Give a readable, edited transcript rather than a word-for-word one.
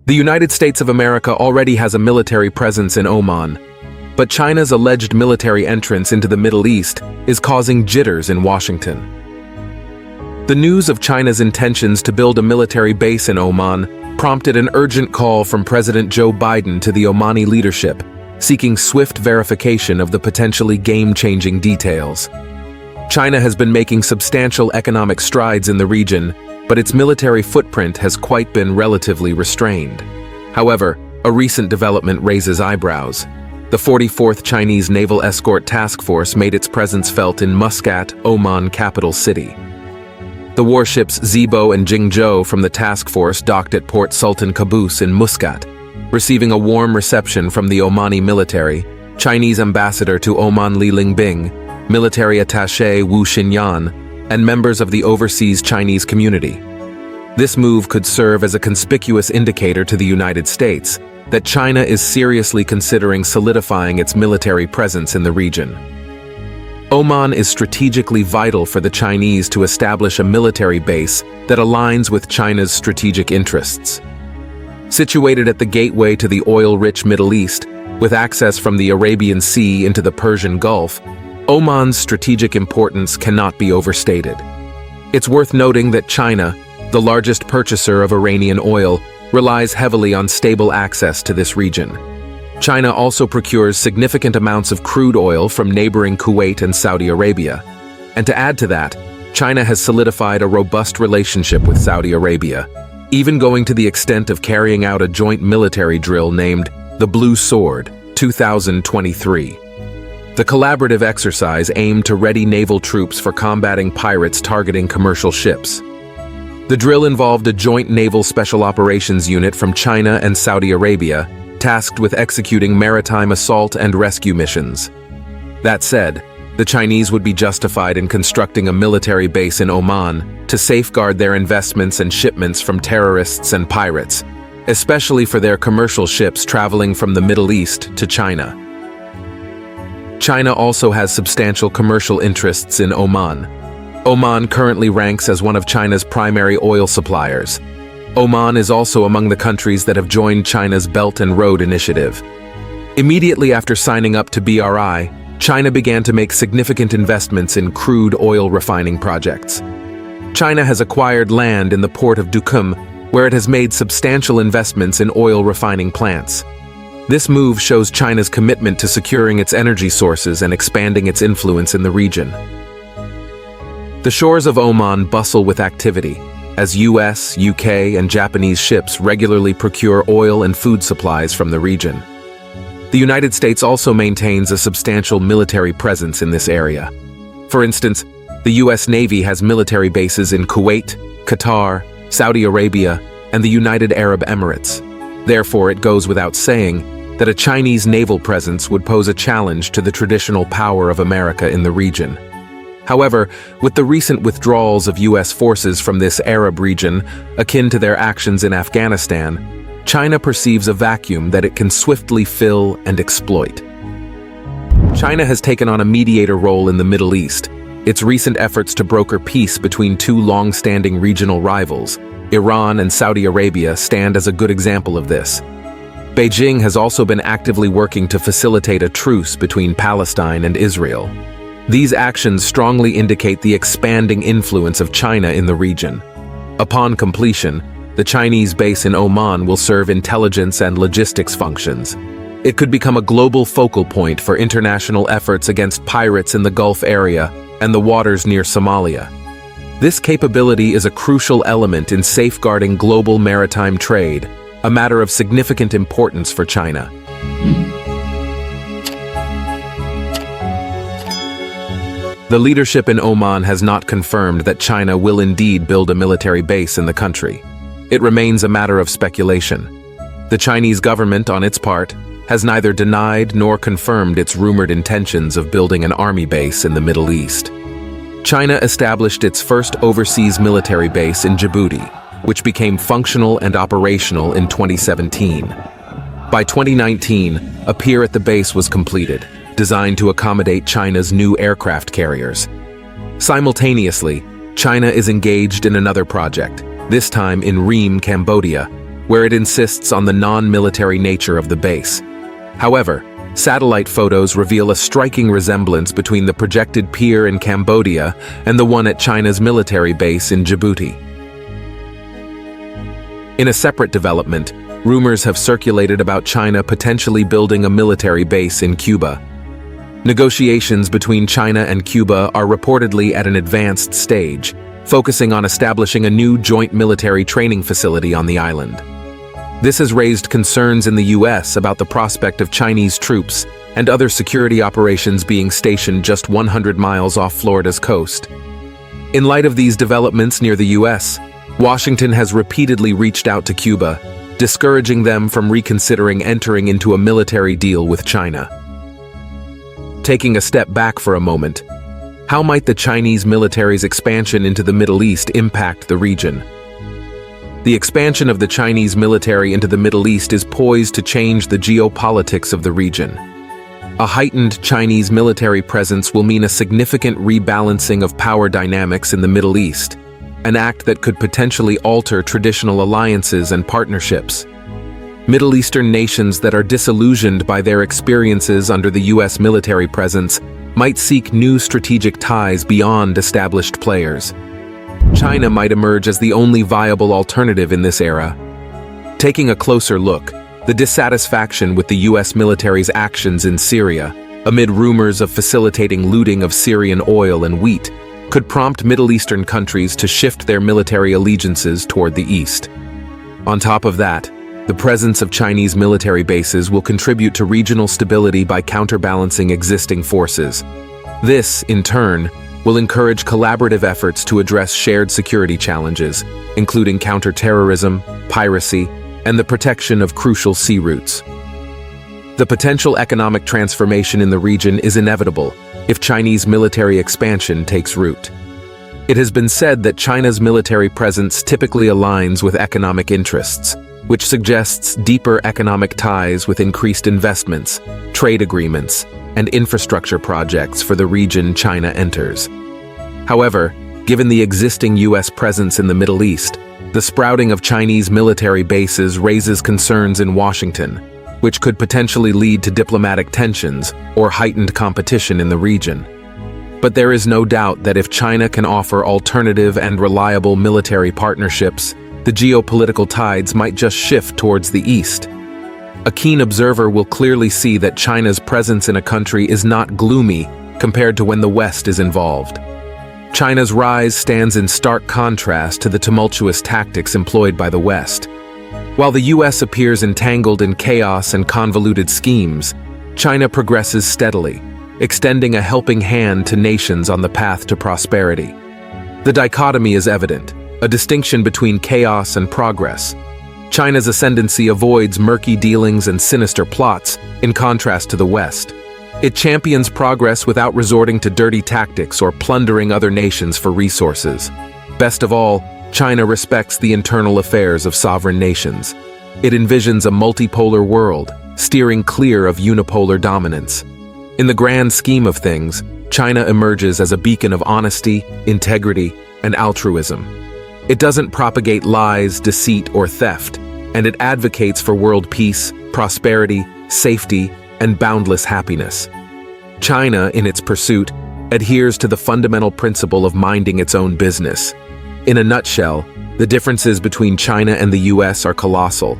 The United States of America already has a military presence in Oman, but China's alleged military entrance into the Middle East is causing jitters in Washington. The news of China's intentions to build a military base in Oman prompted an urgent call from President Joe Biden to the Omani leadership, seeking swift verification of the potentially game-changing details. China has been making substantial economic strides in the region, but its military footprint has quite been relatively restrained. However, a recent development raises eyebrows. The 44th Chinese Naval Escort Task Force made its presence felt in Muscat, Oman capital city. The warships Zibo and Jingzhou from the task force docked at Port Sultan Qaboos in Muscat, receiving a warm reception from the Omani military, Chinese ambassador to Oman Li Lingbing, military attaché Wu Xinyan, and members of the overseas Chinese community. This move could serve as a conspicuous indicator to the United States that China is seriously considering solidifying its military presence in the region. Oman is strategically vital for the Chinese to establish a military base that aligns with China's strategic interests. Situated at the gateway to the oil-rich Middle East, with access from the Arabian Sea into the Persian Gulf, Oman's strategic importance cannot be overstated. It's worth noting that China, the largest purchaser of Iranian oil, relies heavily on stable access to this region. China also procures significant amounts of crude oil from neighboring Kuwait and Saudi Arabia. And to add to that, China has solidified a robust relationship with Saudi Arabia, even going to the extent of carrying out a joint military drill named the Blue Sword 2023. The collaborative exercise aimed to ready naval troops for combating pirates targeting commercial ships. The drill involved a joint naval special operations unit from China and Saudi Arabia, tasked with executing maritime assault and rescue missions. That said, the Chinese would be justified in constructing a military base in Oman to safeguard their investments and shipments from terrorists and pirates, especially for their commercial ships traveling from the Middle East to China. China also has substantial commercial interests in Oman. Oman currently ranks as one of China's primary oil suppliers. Oman is also among the countries that have joined China's Belt and Road Initiative. Immediately after signing up to BRI, China began to make significant investments in crude oil refining projects. China has acquired land in the port of Duqm, where it has made substantial investments in oil refining plants. This move shows China's commitment to securing its energy sources and expanding its influence in the region. The shores of Oman bustle with activity, as US, UK, and Japanese ships regularly procure oil and food supplies from the region. The United States also maintains a substantial military presence in this area. For instance, the US Navy has military bases in Kuwait, Qatar, Saudi Arabia, and the United Arab Emirates. Therefore, it goes without saying that a Chinese naval presence would pose a challenge to the traditional power of America in the region. However, with the recent withdrawals of US forces from this Arab region, akin to their actions in Afghanistan, China perceives a vacuum that it can swiftly fill and exploit. China has taken on a mediator role in the Middle East. Its recent efforts to broker peace between two long-standing regional rivals, Iran and Saudi Arabia, stand as a good example of this. Beijing has also been actively working to facilitate a truce between Palestine and Israel. These actions strongly indicate the expanding influence of China in the region. Upon completion, the Chinese base in Oman will serve intelligence and logistics functions. It could become a global focal point for international efforts against pirates in the Gulf area and the waters near Somalia. This capability is a crucial element in safeguarding global maritime trade, a matter of significant importance for China. The leadership in Oman has not confirmed that China will indeed build a military base in the country. It remains a matter of speculation. The Chinese government, on its part, has neither denied nor confirmed its rumored intentions of building an army base in the Middle East. China established its first overseas military base in Djibouti, which became functional and operational in 2017. By 2019, a pier at the base was completed, designed to accommodate China's new aircraft carriers. Simultaneously, China is engaged in another project, this time in Ream, Cambodia, where it insists on the non-military nature of the base. However, satellite photos reveal a striking resemblance between the projected pier in Cambodia and the one at China's military base in Djibouti. In a separate development, rumors have circulated about China potentially building a military base in Cuba. Negotiations between China and Cuba are reportedly at an advanced stage, focusing on establishing a new joint military training facility on the island. This has raised concerns in the US about the prospect of Chinese troops and other security operations being stationed just 100 miles off Florida's coast. In light of these developments near the US, Washington has repeatedly reached out to Cuba, discouraging them from reconsidering entering into a military deal with China. Taking a step back for a moment, how might the Chinese military's expansion into the Middle East impact the region? The expansion of the Chinese military into the Middle East is poised to change the geopolitics of the region. A heightened Chinese military presence will mean a significant rebalancing of power dynamics in the Middle East, an act that could potentially alter traditional alliances and partnerships. Middle Eastern nations that are disillusioned by their experiences under the US military presence might seek new strategic ties beyond established players. China might emerge as the only viable alternative in this era. Taking a closer look, the dissatisfaction with the US military's actions in Syria, amid rumors of facilitating looting of Syrian oil and wheat, could prompt Middle Eastern countries to shift their military allegiances toward the east. On top of that, the presence of Chinese military bases will contribute to regional stability by counterbalancing existing forces. This, in turn, will encourage collaborative efforts to address shared security challenges, including counterterrorism, piracy, and the protection of crucial sea routes. The potential economic transformation in the region is inevitable if Chinese military expansion takes root. It has been said that China's military presence typically aligns with economic interests, which suggests deeper economic ties with increased investments, trade agreements, and infrastructure projects for the region China enters. However, given the existing US presence in the Middle East, the sprouting of Chinese military bases raises concerns in Washington, which could potentially lead to diplomatic tensions or heightened competition in the region. But there is no doubt that if China can offer alternative and reliable military partnerships, the geopolitical tides might just shift towards the east. A keen observer will clearly see that China's presence in a country is not gloomy compared to when the West is involved. China's rise stands in stark contrast to the tumultuous tactics employed by the West. While the US appears entangled in chaos and convoluted schemes, China progresses steadily, extending a helping hand to nations on the path to prosperity. The dichotomy is evident, a distinction between chaos and progress. China's ascendancy avoids murky dealings and sinister plots, in contrast to the West. It champions progress without resorting to dirty tactics or plundering other nations for resources. Best of all, China respects the internal affairs of sovereign nations. It envisions a multipolar world, steering clear of unipolar dominance. In the grand scheme of things, China emerges as a beacon of honesty, integrity, and altruism. It doesn't propagate lies, deceit, or theft, and it advocates for world peace, prosperity, safety, and boundless happiness. China, in its pursuit, adheres to the fundamental principle of minding its own business. In a nutshell, the differences between China and the US are colossal,